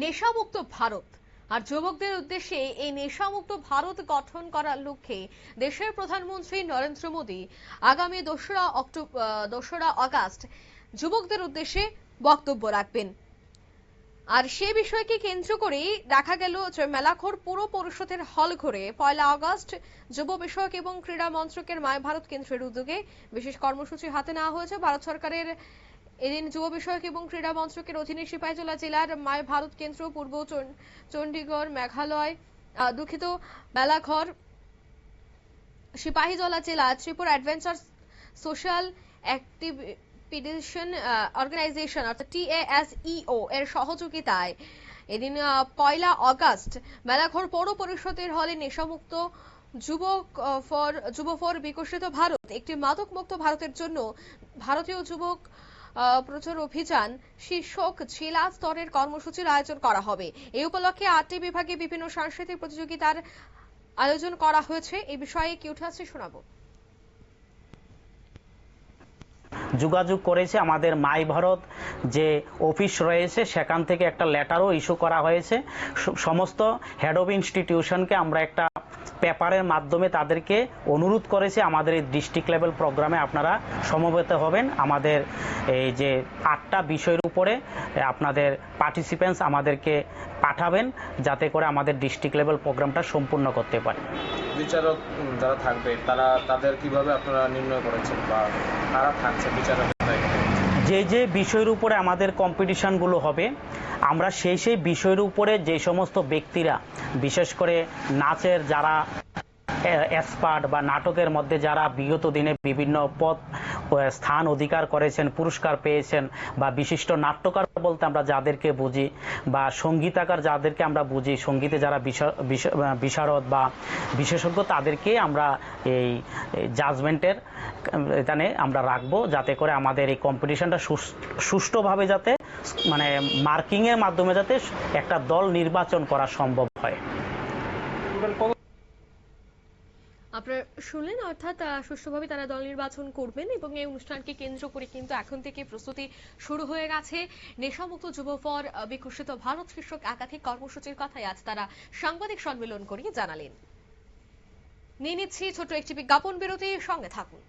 নেশামুক্ত ভারত আর যুবকদের উদ্দেশ্যে এই নেশামুক্ত ভারত গঠন করার লক্ষ্যে দেশের প্রধানমন্ত্রী নরেন্দ্র মোদী আগামী 2রা আগস্ট যুবকদের উদ্দেশ্যে বক্তব্য রাখবেন। আর সে বিষয়কে কেন্দ্র করে দেখা গেল যে মেলাঘর পৌর পরিষদের হল ঘরে 1 আগস্ট যুব বিষয়ক এবং ক্রীড়া মন্ত্রকের মাই ভারত কেন্দ্রের উদ্যোগে বিশেষ কর্মসূচি হাতে নেওয়া হয়েছে। ভারত সরকারের এদিন যুব বিষয়ক এবং ক্রীড়া মন্ত্রকের অধীনে সিপাহীজলা জেলার মাই ভারত কেন্দ্র, পূর্ব চণ্ডীগড়, মেঘালয় মেলাঘর, সিপাহীজলা জেলা Tripura adventure social activation organisation অর্থাৎ TASEO এর সহযোগিতায় এদিন 1 আগস্ট মেলাঘর পৌর পরিষদের হলে নেশামুক্ত যুব ফর বিকশিত ভারত, একটি মাদক মুক্ত ভারতের জন্য ভারতীয় যুবক প্রচার অভিযান শীর্ষক জেলা স্তরের কর্মসূচির আয়োজন করা হবে। এই উপলক্ষে 8টি বিভাগে বিভিন্ন সাংস্কৃতিক প্রতিযোগিতার আয়োজন করা হয়েছে। এই বিষয়ে কি উঠে আসছে শোনাবো। যোগাযোগ করেছে আমাদের মাই ভারত যে অফিস রয়েছে, সেখান থেকে একটা লেটারও ইস্যু করা হয়েছে। সমস্ত হেড অফ ইনস্টিটিউশনকে আমরা একটা পেপারের মাধ্যমে তাদেরকে অনুরোধ করেছে আমাদের এই ডিস্ট্রিক্ট লেভেল প্রোগ্রামে আপনারা সমবেত হবেন। আমাদের এই যে 8টা বিষয়ের উপরে আপনাদের পার্টিসিপেন্টস আমাদেরকে পাঠাবেন, যাতে করে আমাদের ডিস্ট্রিক্ট লেভেল প্রোগ্রামটা সম্পূর্ণ করতে পারে। বিচারক যারা থাকবে তাদের কিভাবে আপনারা নির্ণয় করেছেন বা কারা থাকছে বিচারক? যে বিষয়ের উপরে আমাদের কম্পিটিশনগুলো হবে, আমরা সেই বিষয়ের উপরে যে সমস্ত ব্যক্তিরা, বিশেষ করে নাচের যারা এক্সপার্ট বা নাটকের মধ্যে যারা বিগত দিনে বিভিন্ন পদ স্থান অধিকার করেছেন, পুরস্কার পেয়েছেন, বা বিশিষ্ট নাট্যকার বলতে আমরা যাদেরকে বুঝি, বা সঙ্গীতাকার যাদেরকে আমরা বুঝি, সঙ্গীতে যারা বিশারদ বা বিশেষজ্ঞ, তাদেরকে আমরা এই জাজমেন্টের এখানে আমরা রাখবো, যাতে করে আমাদের এই কম্পিটিশনটা সুষ্ঠুভাবে যাতে মানে মার্কিংয়ের মাধ্যমে যাতে একটা দল নির্বাচন করা সম্ভব হয়। আপনারা শুনলেন, অর্থাৎ সুষ্ঠুভাবে তারা দল নির্বাচন করবেন এবং এই অনুষ্ঠানকে কেন্দ্র করে কিন্তু এখন থেকে প্রস্তুতি শুরু হয়ে গেছে। নেশামুক্ত যুব ফর বিকশিত ভারত শীর্ষক একাধিক কর্মসূচির কথাই আজ তারা সাংবাদিক সম্মেলন করে জানালেন। নিয়ে নিচ্ছি ছোট একটি বিজ্ঞাপন বিরতি, সঙ্গে থাকুন।